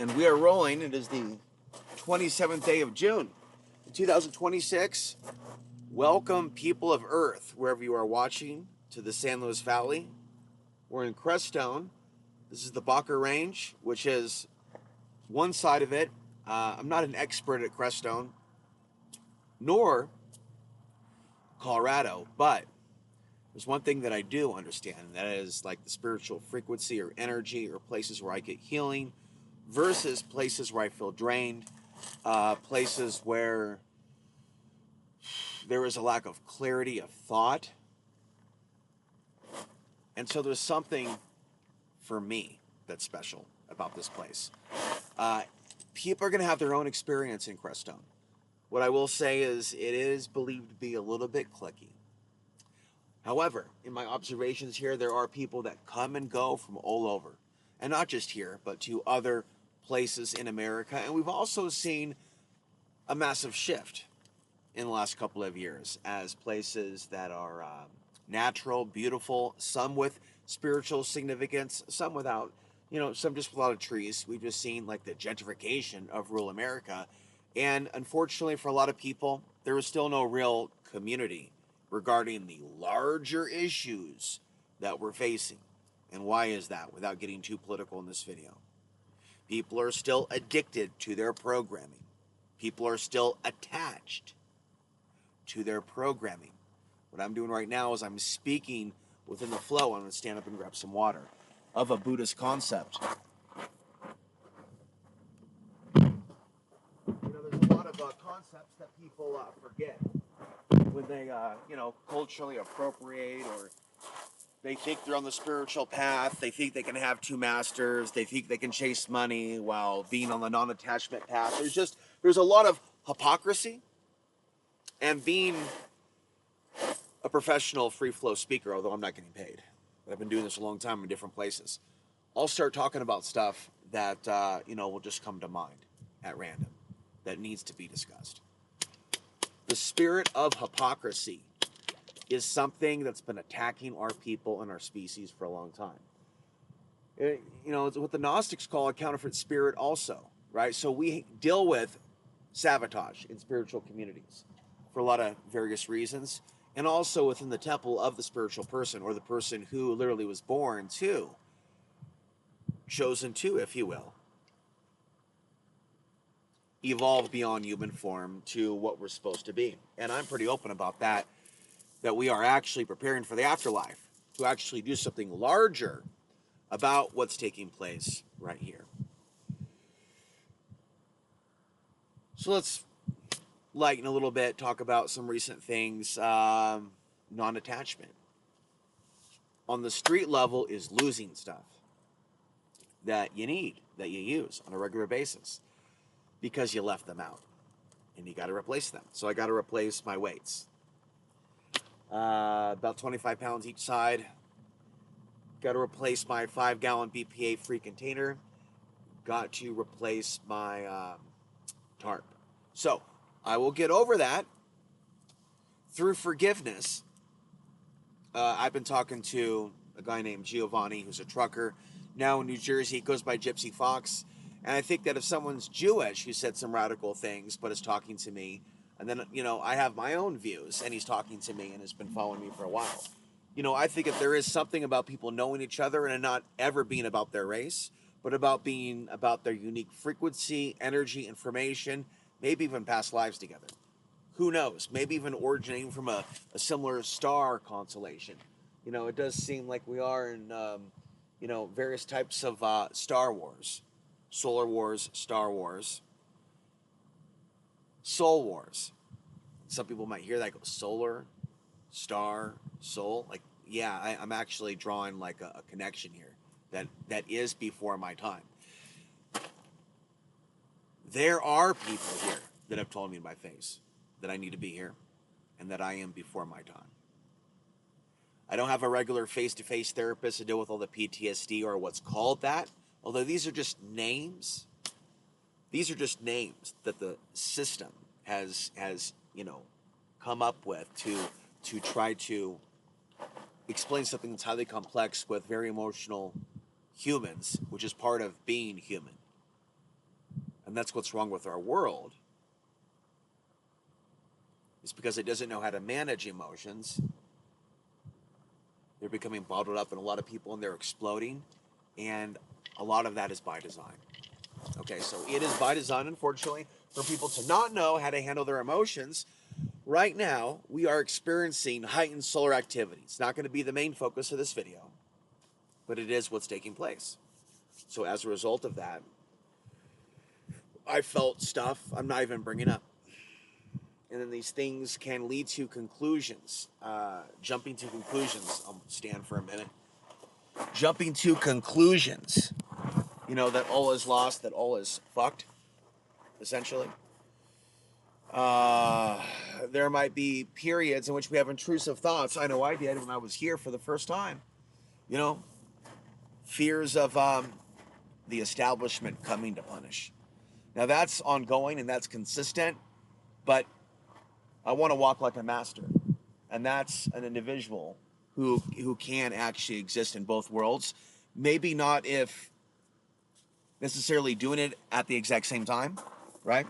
And we are rolling. It is the 27th day of June, 2026. Welcome, people of Earth, wherever you are watching, to the San Luis Valley. We're in Crestone. This is the Baca Range, which is one side of it. I'm not an expert at Crestone, nor Colorado, but there's one thing that I do understand, and that is like the spiritual frequency or energy or places where I get healing versus places where I feel drained, places where there is a lack of clarity of thought. And so there's something for me that's special about this place. People are going to have their own experience in Crestone. What I will say is it is believed to be a little bit cliquey. However, in my observations here, there are people that come and go from all over. And not just here, but to other places in America. And we've also seen a massive shift in the last couple of years as places that are natural, beautiful, some with spiritual significance, some without, some just with a lot of trees. We've just seen like the gentrification of rural America. And unfortunately for a lot of people, there is still no real community regarding the larger issues that we're facing. And why is that, without getting too political in this video? People are still addicted to their programming. People are still attached to their programming. What I'm doing right now is I'm speaking within the flow. I'm going to stand up and grab some water of a Buddhist concept. There's a lot of concepts that people forget when they, culturally appropriate, or they think they're on the spiritual path. They think they can have two masters. They think they can chase money while being on the non-attachment path. There's a lot of hypocrisy. And being a professional free-flow speaker, although I'm not getting paid, but I've been doing this a long time in different places, I'll start talking about stuff that, will just come to mind at random that needs to be discussed. The spirit of hypocrisy is something that's been attacking our people and our species for a long time. It's what the Gnostics call a counterfeit spirit also, right? So we deal with sabotage in spiritual communities for a lot of various reasons, and also within the temple of the spiritual person, or the person who literally was born to, chosen to, if you will, evolve beyond human form to what we're supposed to be. And I'm pretty open about that we are actually preparing for the afterlife, to actually do something larger about what's taking place right here. So let's lighten a little bit, talk about some recent things. Non-attachment on the street level is losing stuff that you need, that you use on a regular basis, because you left them out and you got to replace them. So I got to replace my weights, about 25 pounds each side. Got to replace my 5-gallon BPA free container. Got to replace my tarp. So I will get over that through forgiveness. I've been talking to a guy named Giovanni, who's a trucker now in New Jersey. He goes by Gypsy Fox. And I think that if someone's Jewish who said some radical things but is talking to me, and then, I have my own views, and he's talking to me and has been following me for a while. I think if there is something about people knowing each other and not ever being about their race, but about being about their unique frequency, energy, information, maybe even past lives together. Who knows? Maybe even originating from a similar star constellation. It does seem like we are in, various types of Star Wars. Solar Wars, Star Wars, Soul Wars. Some people might hear that, go solar, star, soul. Like, yeah, I'm actually drawing like a connection here that is before my time. There are people here that have told me in my face that I need to be here and that I am before my time. I don't have a regular face-to-face therapist to deal with all the PTSD or what's called that, although these are just names. These are just names that the system has come up with to try to explain something that's highly complex with very emotional humans, which is part of being human. and that's what's wrong with our world, is because it doesn't know how to manage emotions. They're becoming bottled up in a lot of people, and they're exploding, and a lot of that is by design. Okay, so it is by design, unfortunately, for people to not know how to handle their emotions. Right now, we are experiencing heightened solar activity. It's not going to be the main focus of this video, but it is what's taking place. So as a result of that, I felt stuff I'm not even bringing up. And then these things can lead to conclusions. Jumping to conclusions. I'll stand for a minute. Jumping to conclusions. You know, that all is lost, that all is fucked, essentially. There might be periods in which we have intrusive thoughts. I know I did when I was here for the first time. You know, fears of the establishment coming to punish. Now that's ongoing and that's consistent, but I want to walk like a master. And that's an individual who can actually exist in both worlds. Maybe not if necessarily doing it at the exact same time, right?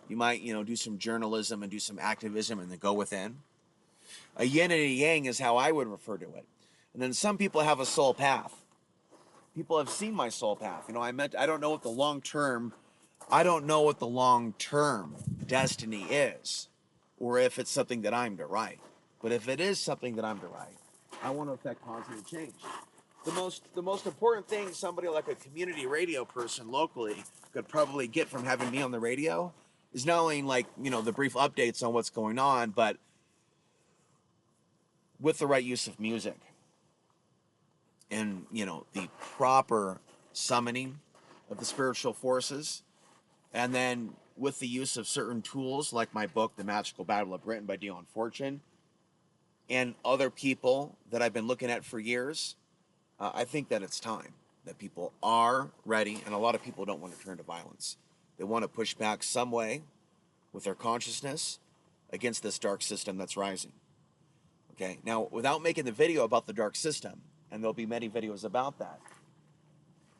You might, do some journalism and do some activism and then go within. A yin and a yang is how I would refer to it. And then some people have a soul path. People have seen my soul path. I don't know what the long-term destiny is, or if it's something that I'm to write. But if it is something that I'm to write, I want to affect positive change. The most important thing somebody like a community radio person locally could probably get from having me on the radio is not only the brief updates on what's going on, but with the right use of music and, the proper summoning of the spiritual forces. And then with the use of certain tools like my book, The Magical Battle of Britain by Dion Fortune, and other people that I've been looking at for years, I think that it's time that people are ready, and a lot of people don't want to turn to violence. They want to push back some way with their consciousness against this dark system that's rising. Okay, now without making the video about the dark system, and there'll be many videos about that,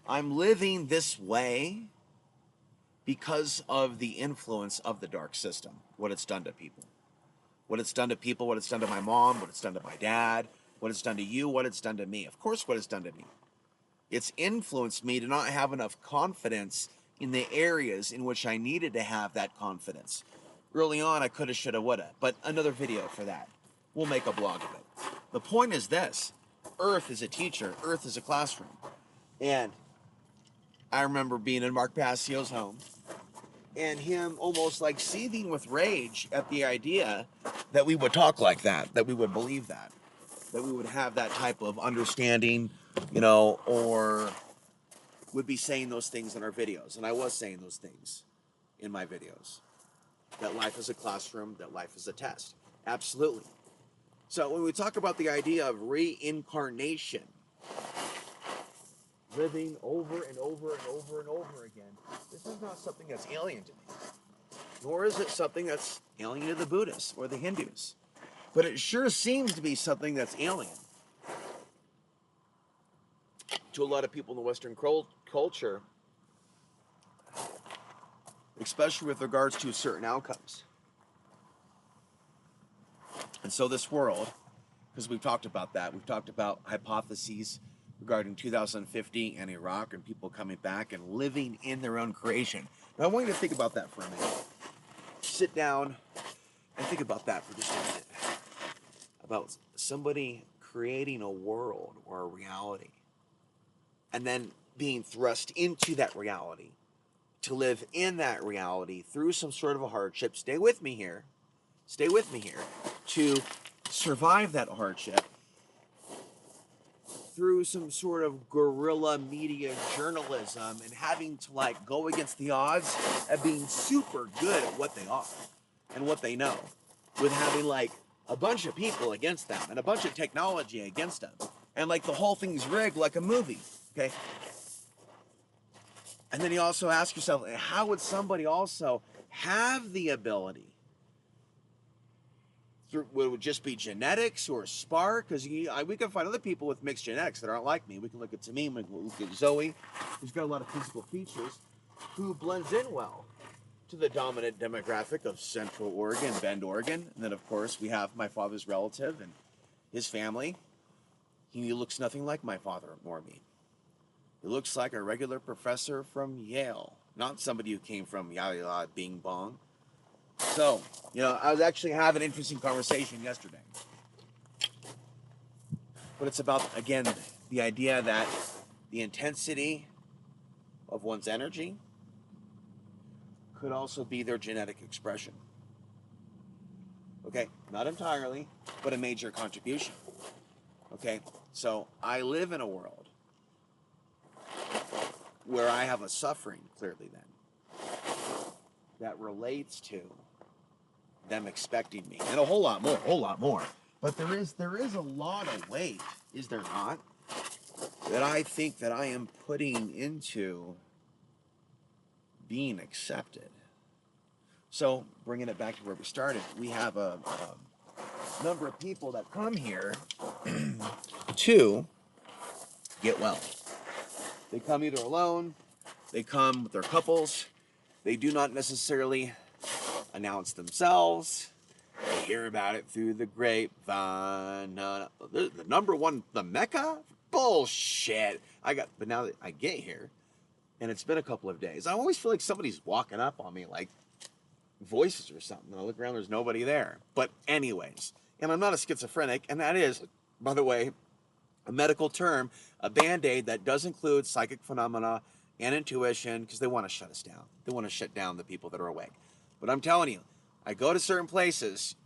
I'm living this way because of the influence of the dark system, what it's done to people. What it's done to people, what it's done to my mom, what it's done to my dad, what it's done to you, what it's done to me. Of course, what it's done to me. It's influenced me to not have enough confidence in the areas in which I needed to have that confidence. Early on, I coulda, shoulda, woulda, but another video for that. We'll make a blog of it. The point is this: Earth is a teacher, Earth is a classroom. And I remember being in Mark Passio's home, and him almost like seething with rage at the idea that we would talk like that we would believe that we would have that type of understanding, or would be saying those things in our videos. And I was saying those things in my videos. That life is a classroom, that life is a test. Absolutely. So when we talk about the idea of reincarnation, living over and over and over and over again, this is not something that's alien to me. Nor is it something that's alien to the Buddhists or the Hindus. But it sure seems to be something that's alien to a lot of people in the Western culture, especially with regards to certain outcomes. And so this world, because we've talked about that, we've talked about hypotheses regarding 2050 and Iraq and people coming back and living in their own creation. Now I want you to think about that for a minute. Sit down and think about that for just a minute. About somebody creating a world or a reality and then being thrust into that reality to live in that reality through some sort of a hardship. Stay with me here, to survive that hardship through some sort of guerrilla media journalism and having to go against the odds and being super good at what they are and what they know, with having a bunch of people against them and a bunch of technology against them, and the whole thing's rigged like a movie. Okay. And then you also ask yourself, how would somebody also have the ability? Would it just be genetics or spark? Because we can find other people with mixed genetics that aren't like me. We can look at Tamim, we can look at Zoe, who's got a lot of physical features. who blends in well to the dominant demographic of Central Oregon, Bend, Oregon. And then, of course, we have my father's relative and his family. He looks nothing like my father nor me. He looks like a regular professor from Yale, not somebody who came from yada yada bing bong. So, I was actually having an interesting conversation yesterday. But it's about, again, the idea that the intensity of one's energy could also be their genetic expression. Okay, not entirely, but a major contribution. Okay, so I live in a world where I have a suffering, clearly then, that relates to them expecting me, and a whole lot more. But there is a lot of weight, is there not, that I think that I am putting into being accepted. So, bringing it back to where we started, we have a number of people that come here to get well. They come either alone, they come with their couples, they do not necessarily announce themselves. They hear about it through the grapevine. The number one, the Mecca? Bullshit. But now that I get here, and it's been a couple of days, I always feel like somebody's walking up on me, like voices or something. And I look around, there's nobody there. But anyways, and I'm not a schizophrenic, and that is, by the way, a medical term, a band-aid that does include psychic phenomena and intuition, because they want to shut us down. They want to shut down the people that are awake. But I'm telling you, I go to certain places,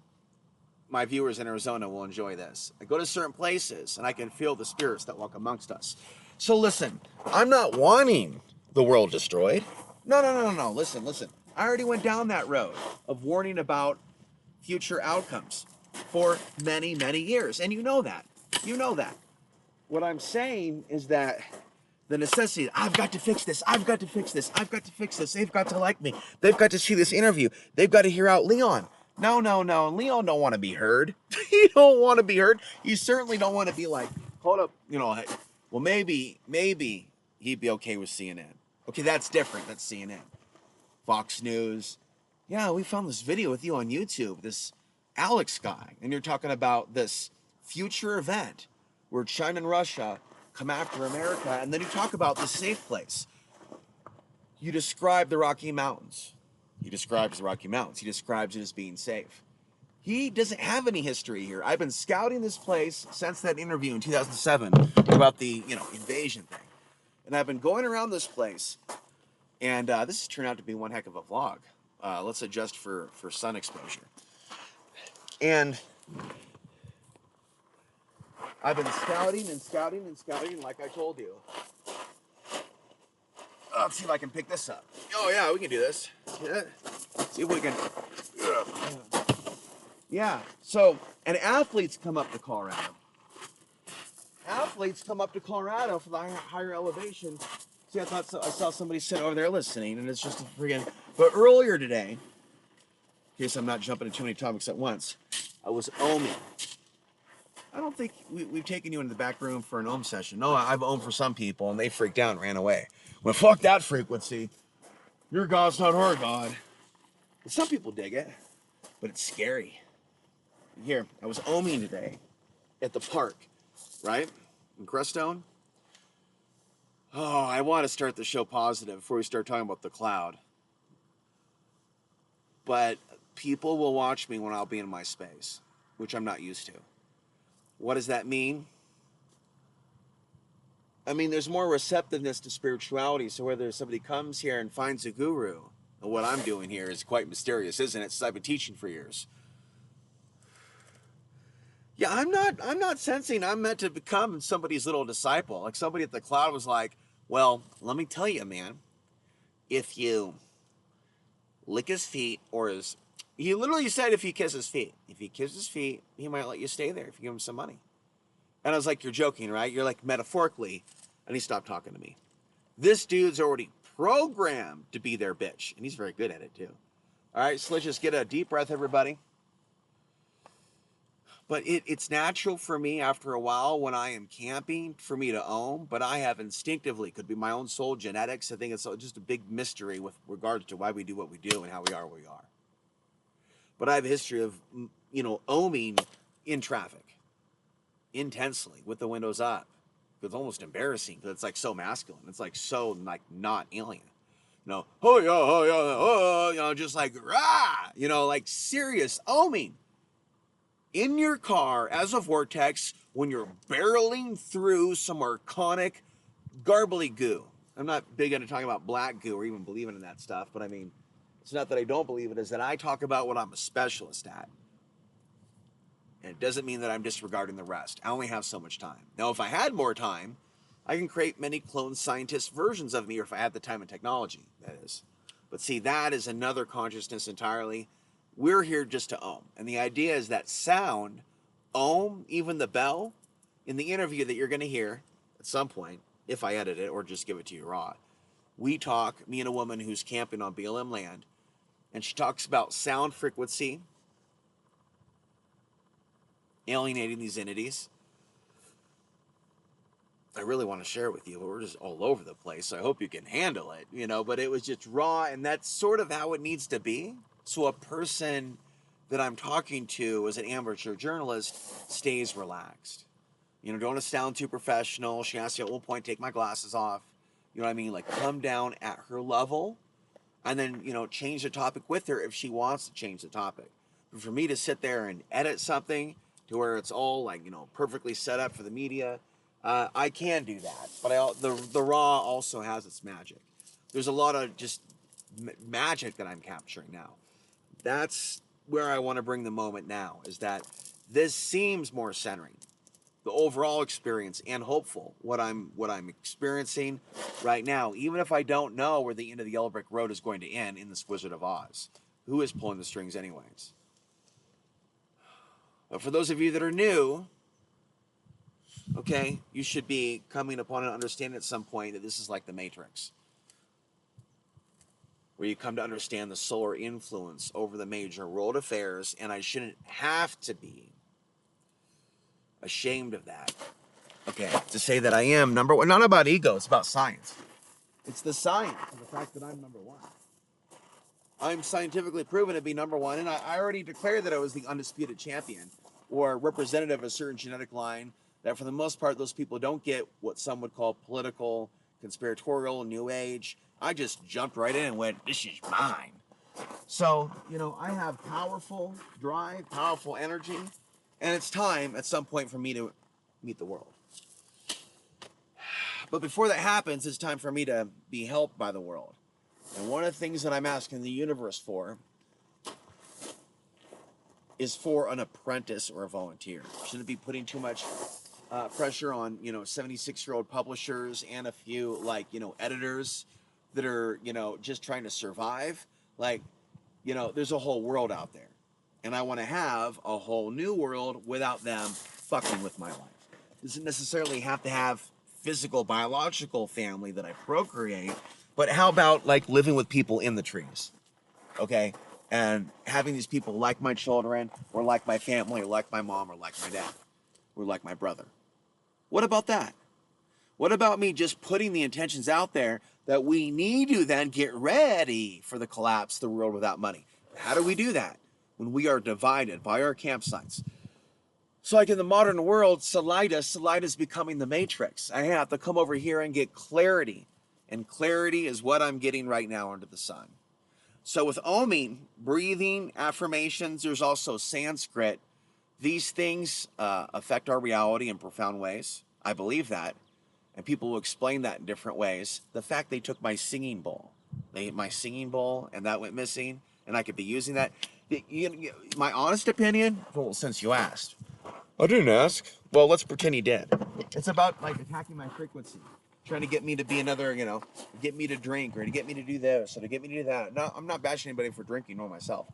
my viewers in Arizona will enjoy this. I go to certain places and I can feel the spirits that walk amongst us. So listen, I'm not wanting the world destroyed. No. Listen. I already went down that road of warning about future outcomes for many, many years. And you know that. What I'm saying is that the necessity, I've got to fix this. They've got to like me. They've got to see this interview. They've got to hear out Leon. No. Leon don't want to be heard. He don't want to be heard. You certainly don't want to be like, hold up, well, maybe he'd be okay with CNN. Okay, that's different. That's CNN. Fox News. Yeah, we found this video with you on YouTube, this Alex guy, and you're talking about this future event where China and Russia come after America, and then you talk about the safe place. You describe the Rocky Mountains. He describes the Rocky Mountains. He describes it as being safe. He doesn't have any history here. I've been scouting this place since that interview in 2007 about the, invasion thing. And I've been going around this place, and this has turned out to be one heck of a vlog. Let's adjust for sun exposure. And I've been scouting like I told you. Let's see if I can pick this up. Oh yeah, we can do this. Yeah. See if we can. Yeah. So, and athletes come up to Colorado. For the higher elevation. See, I saw somebody sitting over there listening, and it's just a friggin'. But earlier today, in case I'm not jumping into too many topics at once, I was ohming. I don't think we've taken you into the back room for an ohm session. No, I've ohmed for some people, and they freaked out and ran away. Well, fuck that frequency. Your God's not our God. But some people dig it, but it's scary. Here, I was ohming today at the park, right? In Crestone. Oh, I want to start the show positive before we start talking about the cloud. But people will watch me when I'll be in my space, which I'm not used to. What does that mean? I mean, there's more receptiveness to spirituality, so whether somebody comes here and finds a guru, and what I'm doing here is quite mysterious, isn't it? Since I've been teaching for years. Yeah, I'm not sensing I'm meant to become somebody's little disciple. Like somebody at the cloud was like, well, let me tell you, man, if you lick his feet he literally said if you kiss his feet. If you kiss his feet, he might let you stay there if you give him some money. And I was like, you're joking, right? You're like metaphorically. And he stopped talking to me. This dude's already programmed to be their bitch. And he's very good at it too. All right, so let's just get a deep breath, everybody. But it's natural for me after a while when I am camping for me to own, but I have instinctively, could be my own soul genetics. I think it's just a big mystery with regards to why we do what we do and how we are where we are. But I have a history of, ohming in traffic intensely with the windows up. It's almost embarrassing because it's like so masculine. It's like so like not alien. Oh yeah, oh yeah, oh, just like rah, like serious ohming in your car as a vortex when you're barreling through some archonic garbly goo. I'm not big into talking about black goo or even believing in that stuff, but I mean, it's not that I don't believe it, is that I talk about what I'm a specialist at. And it doesn't mean that I'm disregarding the rest. I only have so much time. Now, if I had more time, I can create many clone scientist versions of me, or if I had the time and technology, that is. But see, that is another consciousness entirely. We're here just to ohm. And the idea is that sound, ohm, even the bell, in the interview that you're going to hear at some point, if I edit it or just give it to you raw, we talk, me and a woman who's camping on BLM land, and she talks about sound frequency, alienating these entities. I really want to share it with you, but we're just all over the place, so I hope you can handle it, but it was just raw, and that's sort of how it needs to be. So a person that I'm talking to as an amateur journalist stays relaxed. Don't want to sound too professional. She asked me at one point, take my glasses off. You know what I mean? Like, come down at her level, and then, change the topic with her if she wants to change the topic. But for me to sit there and edit something to where it's all like, perfectly set up for the media, I can do that. But the raw also has its magic. There's a lot of just magic that I'm capturing now. That's where I want to bring the moment now, is that this seems more centering, the overall experience, and hopeful what I'm experiencing right now, even if I don't know where the end of the yellow brick road is going to end in this Wizard of Oz. Who is pulling the strings anyways? But for those of you that are new, okay, you should be coming upon an understanding at some point that this is like the Matrix, where you come to understand the solar influence over the major world affairs, and I shouldn't have to be ashamed of that. Okay, to say that I am number one, not about ego, it's about science. It's the science of the fact that I'm number one. I'm scientifically proven to be number one, and I already declared that I was the undisputed champion, or representative of a certain genetic line that for the most part those people don't get what some would call political, conspiratorial, new age. I just jumped right in and went, this is mine. So, I have powerful drive, powerful energy, and it's time at some point for me to meet the world. But before that happens, it's time for me to be helped by the world. And one of the things that I'm asking the universe for is for an apprentice or a volunteer. Shouldn't be putting too much pressure on, 76-year-old publishers and a few, editors that are, just trying to survive. There's a whole world out there. And I want to have a whole new world without them fucking with my life. It doesn't necessarily have to have physical, biological family that I procreate, but how about living with people in the trees, okay? And having these people like my children, or like my family, or like my mom, or like my dad, or like my brother. What about that? What about me just putting the intentions out there that we need to then get ready for the collapse of the world without money? How do we do that? When we are divided by our campsites. So in the modern world, Salida is becoming the Matrix. I have to come over here and get clarity. And clarity is what I'm getting right now under the sun. So with oming, breathing, affirmations, there's also Sanskrit. These things affect our reality in profound ways. I believe that. And people will explain that in different ways. The fact they took my singing bowl. They ate my singing bowl and that went missing. And I could be using that. My honest opinion, well, since you asked. I didn't ask. Well, let's pretend he did. It's about attacking my frequency. Trying to get me to be another, get me to drink or to get me to do this or to get me to do that. No, I'm not bashing anybody for drinking, nor myself.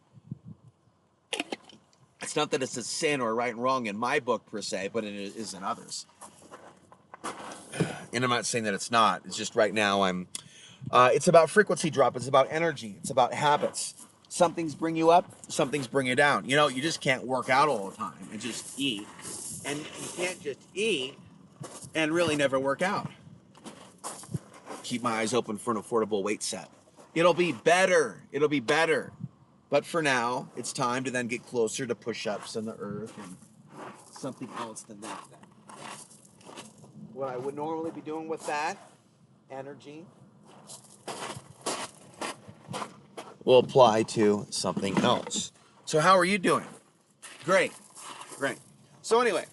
It's not that it's a sin or right and wrong in my book per se, but it is in others. And I'm not saying that it's not. It's just right now it's about frequency drop. It's about energy. It's about habits. Some things bring you up, some things bring you down. You know, you just can't work out all the time and just eat. And you can't just eat and really never work out. Keep my eyes open for an affordable weight set. It'll be better. It'll be better. But for now, it's time to then get closer to push-ups on the earth and something else than that. What I would normally be doing with that energy will apply to something else. So how are you doing? Great. Great. So anyway,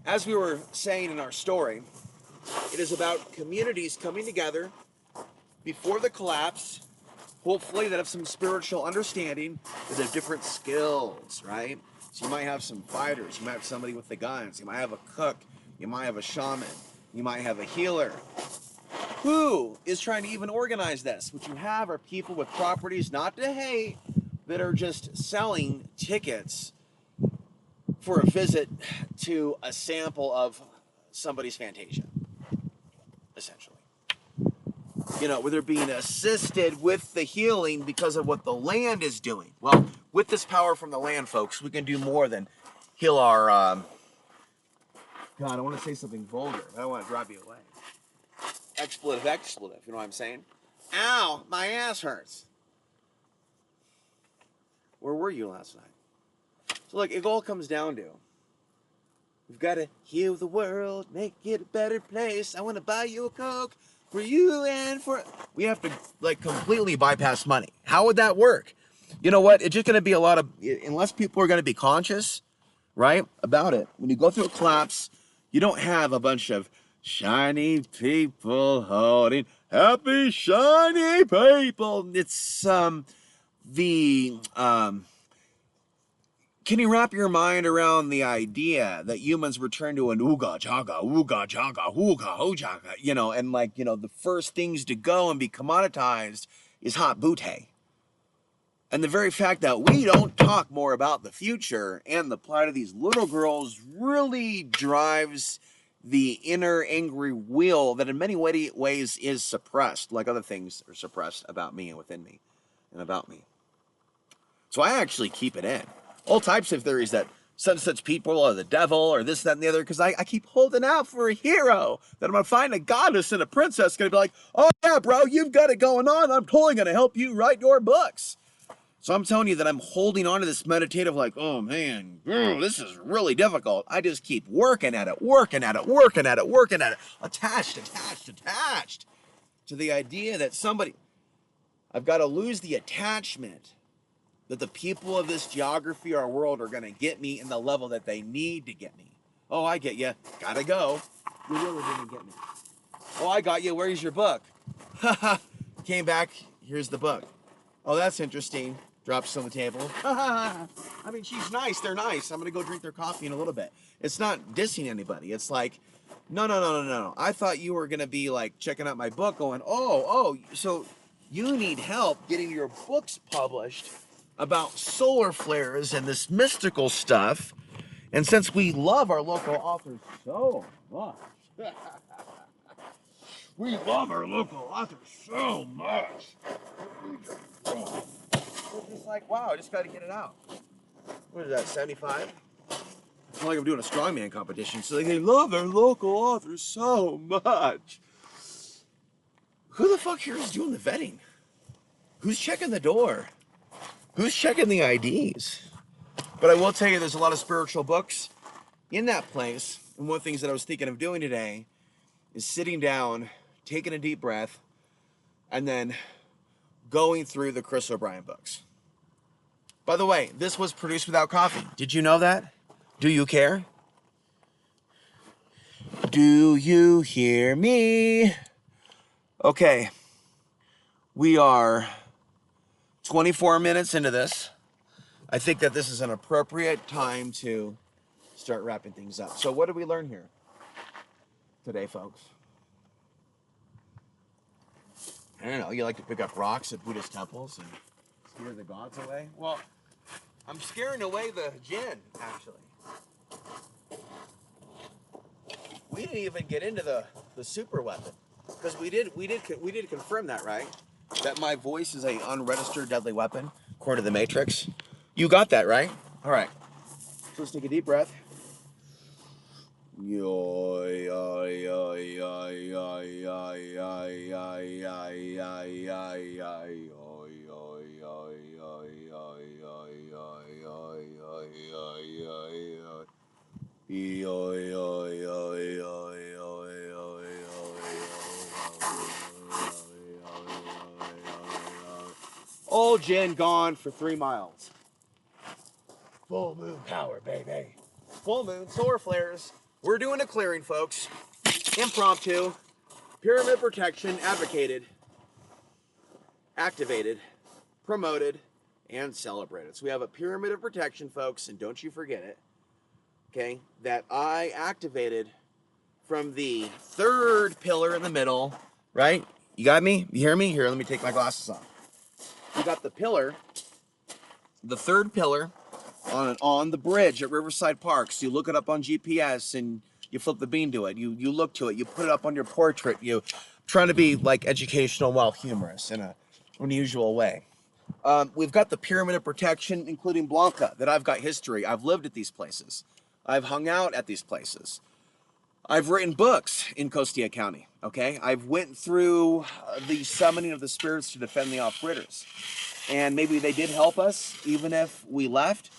as we were saying in our story, it is about communities coming together before the collapse, hopefully that have some spiritual understanding, that have different skills, right? So you might have some fighters, you might have somebody with the guns, you might have a cook, you might have a shaman, you might have a healer. Who is trying to even organize this? What you have are people with properties, not to hate, that are just selling tickets for a visit to a sample of somebody's Fantasia, essentially. You know, where they're being assisted with the healing because of what the land is doing. Well, with this power from the land, folks, we can do more than heal our, God, I want to say something vulgar. I don't want to drive you away. Expletive, you know what I'm saying? Ow, my ass hurts. Where were you last night? So look, it all comes down to, we've got to heal the world, make it a better place. I want to buy you a Coke for you and for... We have to, like, completely bypass money. How would that work? You know what? It's just going to be a lot of... Unless people are going to be conscious, right, about it. When you go through a collapse, you don't have a bunch of shiny people holding happy, shiny people. It's, can you wrap your mind around the idea that humans return to an ooga jaga, hooga, hojaga, you know, and like, you know, the first things to go and be commoditized is hot bootay. And the very fact that we don't talk more about the future and the plight of these little girls really drives the inner angry wheel that in many ways is suppressed, like other things are suppressed about me and within me and about me. So I actually keep it in. All types of theories that such people are the devil or this, that, and the other, because I keep holding out for a hero, that I'm going to find a goddess and a princess going to be like, oh yeah, bro, you've got it going on. I'm totally going to help you write your books. So I'm telling you that I'm holding on to this meditative like, oh man, this is really difficult. I just keep working at it, attached to the idea that I've got to lose the attachment that the people of this geography, our world, are going to get me in the level that they need to get me. Oh, I get you. Gotta go. You really didn't get me. Oh, I got you. Where's your book? Haha. Came back. Here's the book. Oh, that's interesting. Drops on the table. I mean, she's nice. They're nice. I'm going to go drink their coffee in a little bit. It's not dissing anybody. It's like, no. I thought you were going to be like checking out my book going, oh, so you need help getting your books published about solar flares and this mystical stuff. And since we love our local authors so much, we love our local authors so much, we're just like, wow, I just got to get it out. What is that, 75? It's not like I'm doing a strongman competition. So they love their local authors so much. Who the fuck here is doing the vetting? Who's checking the door? Who's checking the IDs? But I will tell you, there's a lot of spiritual books in that place. And one of the things that I was thinking of doing today is sitting down, taking a deep breath, and then going through the Chris O'Brien books. By the way, this was produced without coffee. Did you know that? Do you care? Do you hear me? Okay. We are 24 minutes into this. I think that this is an appropriate time to start wrapping things up. So what did we learn here today, folks? I don't know, you like to pick up rocks at Buddhist temples and scare the gods away? Well, I'm scaring away the jinn, actually. We didn't even get into the super weapon, because we did confirm that, right? That my voice is a unregistered deadly weapon. according to the Matrix. You got that, right? All right. So let's take a deep breath. All gin gone for 3 miles. Full moon power, baby. Full moon, solar flares. We're doing a clearing, folks. Impromptu. Pyramid protection advocated, activated, promoted, and celebrated. So we have a pyramid of protection, folks, and don't you forget it, okay, that I activated from the third pillar in the middle, right? You got me? You hear me? Here, let me take my glasses off. We got the pillar, the third pillar on the bridge at Riverside Park. So you look it up on GPS and you flip the bean to it. You look to it. You put it up on your portrait. You trying to be like educational while humorous in an unusual way. We've got the pyramid of protection, including Blanca, that I've got history. I've lived at these places. I've hung out at these places. I've written books in Costilla County, okay? I've went through the summoning of the spirits to defend the off-gridders. And maybe they did help us, even if we left.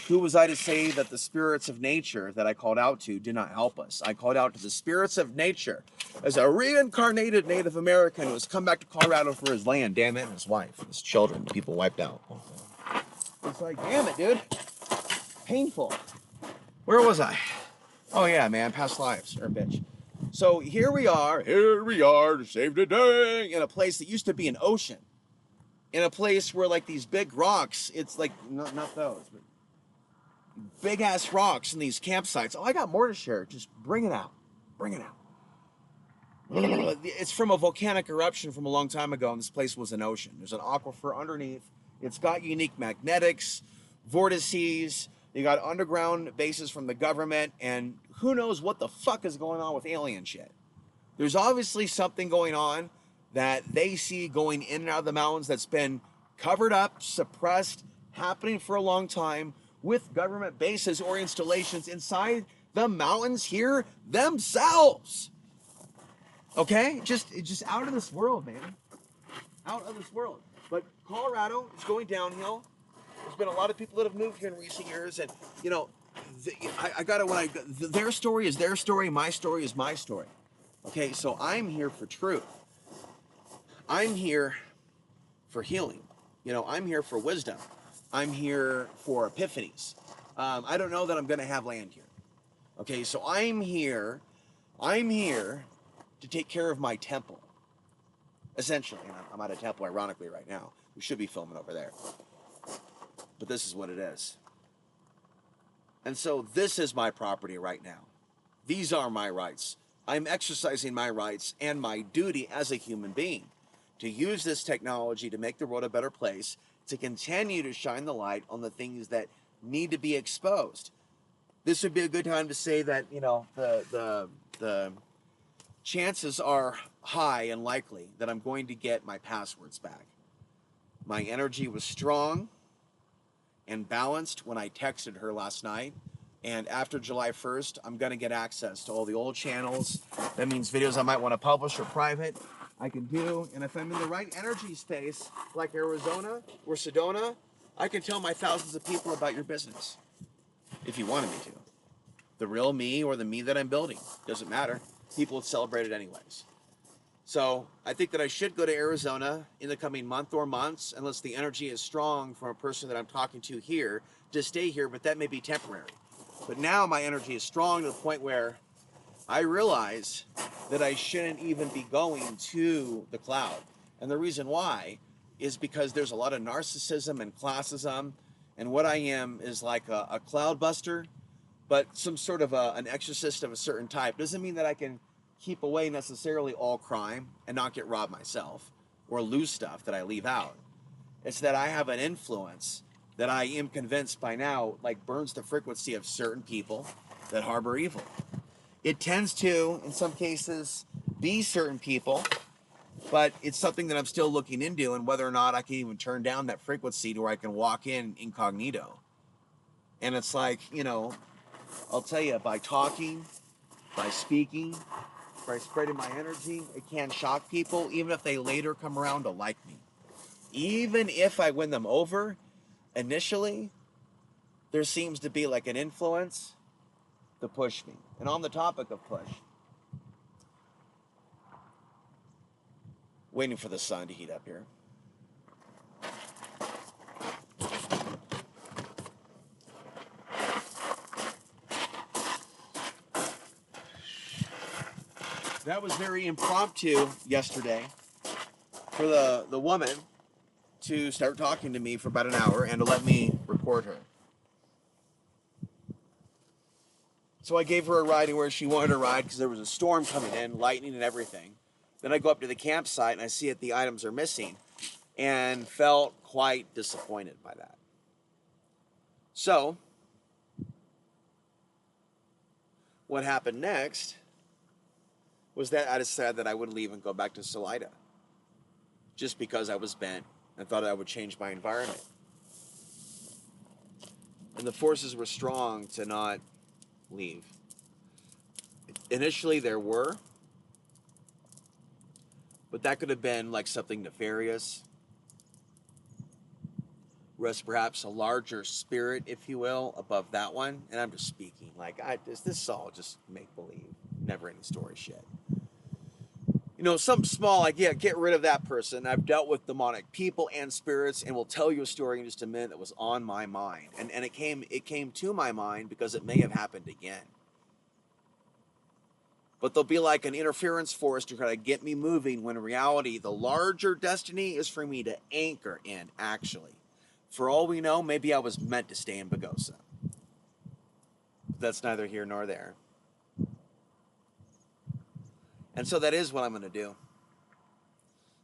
Who was I to say that the spirits of nature that I called out to did not help us? I called out to the spirits of nature as a reincarnated Native American who has come back to Colorado for his land, damn it, and his wife, and his children, people wiped out. It's like, damn it, dude. Painful. Where was I? Oh yeah, man, past lives, or bitch. So here we are to save the day, in a place that used to be an ocean. In a place where like these big rocks, it's like, not those, but big ass rocks in these campsites. Oh, I got more to share. Just bring it out. Bring it out. It's from a volcanic eruption from a long time ago, and this place was an ocean. There's an aquifer underneath. It's got unique magnetics, vortices. You got underground bases from the government, and who knows what the fuck is going on with alien shit. There's obviously something going on that they see going in and out of the mountains that's been covered up, suppressed, happening for a long time, with government bases or installations inside the mountains here themselves. Okay? Just out of this world, man. Out of this world. But Colorado is going downhill. There's been a lot of people that have moved here in recent years, and you know, their story is their story, my story is my story. Okay, so I'm here for truth. I'm here for healing. You know, I'm here for wisdom. I'm here for epiphanies. I don't know that I'm going to have land here. Okay, so I'm here to take care of my temple. Essentially, and I'm at a temple, ironically, right now. We should be filming over there. But this is what it is. And so this is my property right now. These are my rights. I'm exercising my rights and my duty as a human being to use this technology to make the world a better place, to continue to shine the light on the things that need to be exposed. This would be a good time to say that, you know, the chances are high and likely that I'm going to get my passwords back. My energy was strong and balanced when I texted her last night. And after July 1st, I'm going to get access to all the old channels. That means videos I might want to publish or private, I can do. And if I'm in the right energy space, like Arizona or Sedona, I can tell my thousands of people about your business. If you wanted me to. The real me or the me that I'm building. Doesn't matter. People would celebrate it anyways. So I think that I should go to Arizona in the coming month or months, unless the energy is strong from a person that I'm talking to here, to stay here, but that may be temporary. But now my energy is strong to the point where I realize that I shouldn't even be going to the cloud. And the reason why is because there's a lot of narcissism and classism, and what I am is like a cloud buster, but some sort of an exorcist of a certain type. Doesn't mean that I can keep away necessarily all crime and not get robbed myself or lose stuff that I leave out. It's that I have an influence that I am convinced by now like burns the frequency of certain people that harbor evil. It tends to, in some cases, be certain people But it's something that I'm still looking into, and whether or not I can even turn down that frequency to where I can walk in incognito. And it's like, I'll tell you, by talking, by speaking, by spreading my energy, it can shock people, even if they later come around to like me. Even if I win them over, initially, there seems to be like an influence to push me. And on the topic of push, waiting for the sun to heat up here. That was very impromptu yesterday for the woman to start talking to me for about an hour and to let me record her. So I gave her a ride where she wanted a ride because there was a storm coming in, lightning and everything. Then I go up to the campsite and I see that the items are missing and felt quite disappointed by that. So what happened next was that I decided that I would leave and go back to Salida just because I was bent and thought I would change my environment. And the forces were strong to not leave. Initially there were, but that could have been like something nefarious. Was perhaps a larger spirit, if you will, above that one. And I'm just speaking like this is all just make believe, never ending story shit. Something small like, yeah, get rid of that person. I've dealt with demonic people and spirits, and we'll tell you a story in just a minute that was on my mind. And it came to my mind because it may have happened again. But there'll be like an interference force to try to get me moving, when in reality, the larger destiny is for me to anchor in, actually. For all we know, maybe I was meant to stay in Bagosa. But that's neither here nor there. And so that is what I'm going to do.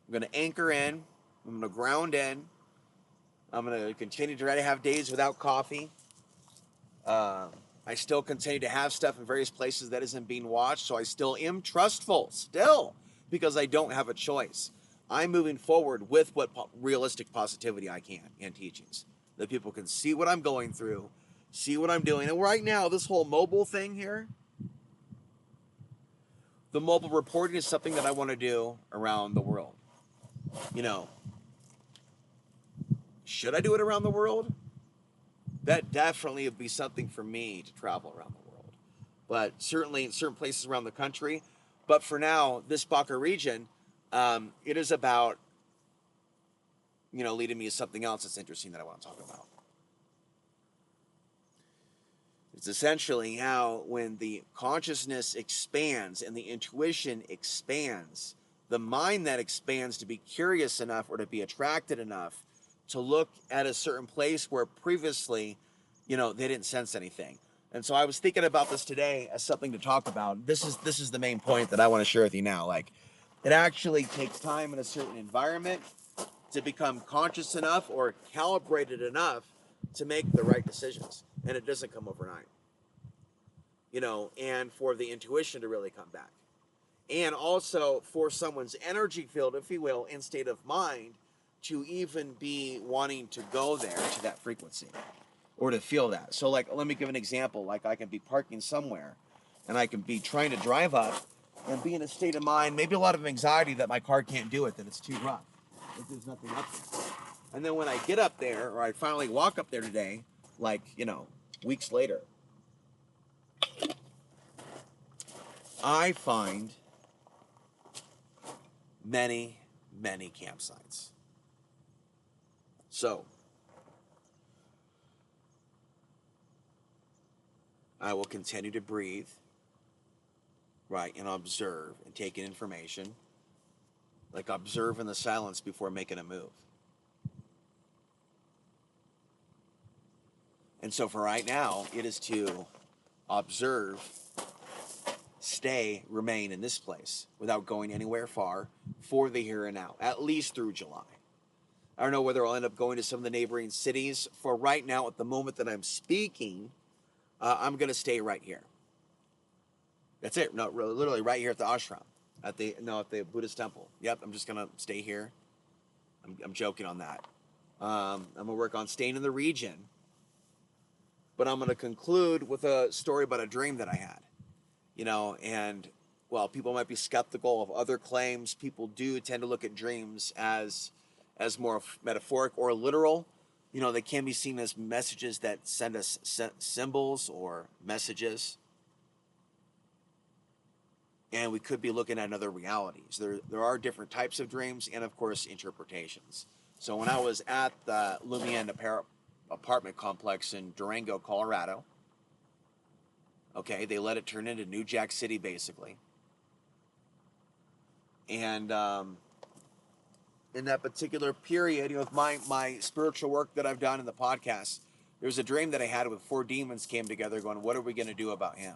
I'm going to anchor in. I'm going to ground in. I'm going to continue to try to have days without coffee. I still continue to have stuff in various places that isn't being watched, so I still am trustful, because I don't have a choice. I'm moving forward with what realistic positivity I can and teachings. That people can see what I'm going through, see what I'm doing. And right now, this whole mobile thing here, the mobile reporting is something that I want to do around the world. Should I do it around the world? That definitely would be something for me to travel around the world. But certainly in certain places around the country. But for now, this Baca region, it is about, leading me to something else that's interesting that I want to talk about. It's essentially how when the consciousness expands and the intuition expands, the mind that expands to be curious enough or to be attracted enough to look at a certain place where previously, they didn't sense anything. And so I was thinking about this today as something to talk about. This is the main point that I want to share with you now. Like, it actually takes time in a certain environment to become conscious enough or calibrated enough to make the right decisions. And it doesn't come overnight. And for the intuition to really come back. And also for someone's energy field, if you will, and state of mind to even be wanting to go there to that frequency or to feel that. So like, let me give an example. Like, I can be parking somewhere and I can be trying to drive up and be in a state of mind, maybe a lot of anxiety that my car can't do it, that it's too rough, that there's nothing up there. And then when I get up there, or I finally walk up there today, like, weeks later, I find many, many campsites. So, I will continue to breathe, right, and observe and take in information, like observe in the silence before making a move. And so for right now, it is to observe, stay, remain in this place without going anywhere far for the here and now, at least through July. I don't know whether I'll end up going to some of the neighboring cities. For right now, at the moment that I'm speaking, I'm going to stay right here. That's it. No, literally right here at the ashram. At the Buddhist temple. Yep, I'm just gonna stay here. I'm joking on that. I'm gonna work on staying in the region, but I'm gonna conclude with a story about a dream that I had. And well, people might be skeptical of other claims. People do tend to look at dreams as more metaphoric or literal. They can be seen as messages that send us symbols or messages, and we could be looking at other realities. There are different types of dreams, and of course interpretations. So when I was at the Lumiere apartment complex in Durango, Colorado, okay, they let it turn into New Jack City basically, and in that particular period, with my spiritual work that I've done in the podcast, there was a dream that I had with 4 demons came together going, what are we going to do about him?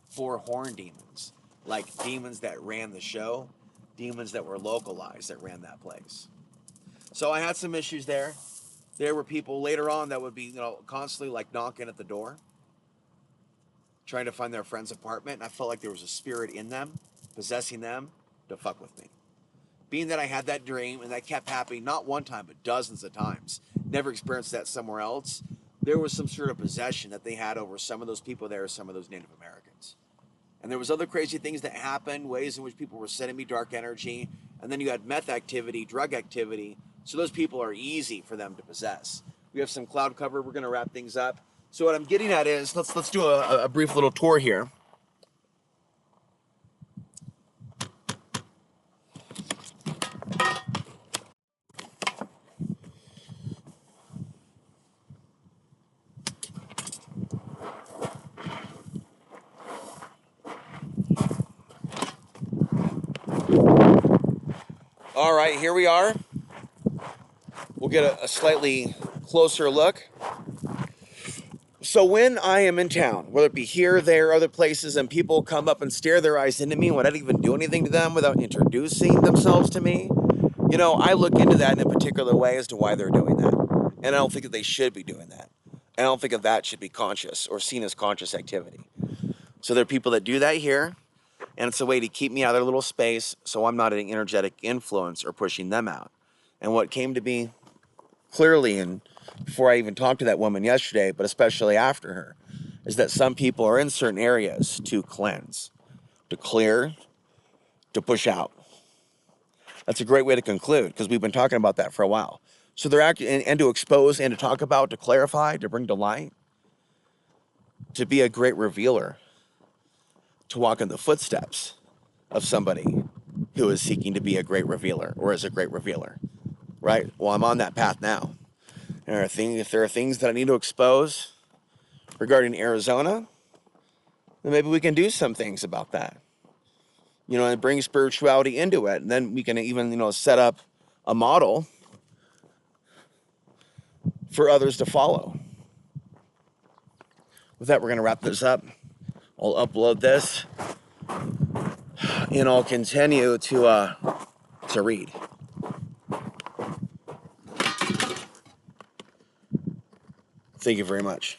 4 horn demons, like demons that ran the show, demons that were localized that ran that place. So I had some issues there. There were people later on that would be, constantly like knocking at the door, trying to find their friend's apartment. And I felt like there was a spirit in them, possessing them to fuck with me. Being that I had that dream and that kept happening not one time, but dozens of times, never experienced that somewhere else, there was some sort of possession that they had over some of those people there, some of those Native Americans. And there was other crazy things that happened, ways in which people were sending me dark energy. And then you had meth activity, drug activity. So those people are easy for them to possess. We have some cloud cover. We're going to wrap things up. So what I'm getting at is, let's do a brief little tour here. All right, here we are. We'll get a slightly closer look. So when I am in town, whether it be here, there, other places, and people come up and stare their eyes into me without even doing anything to them, without introducing themselves to me, I look into that in a particular way as to why they're doing that. And I don't think that they should be doing that. I don't think that should be conscious or seen as conscious activity. So there are people that do that here, and it's a way to keep me out of their little space so I'm not an energetic influence or pushing them out. And what came to be clearly, and before I even talked to that woman yesterday, but especially after her, is that some people are in certain areas to cleanse, to clear, to push out. That's a great way to conclude, because we've been talking about that for a while. So they're acting, and to expose and to talk about, to clarify, to bring to light, to be a great revealer, to walk in the footsteps of somebody who is seeking to be a great revealer or is a great revealer, right? Well, I'm on that path now. If there are things that I need to expose regarding Arizona, then maybe we can do some things about that, and bring spirituality into it. And then we can even, set up a model for others to follow. With that, we're going to wrap this up. I'll upload this, and I'll continue to read. Thank you very much.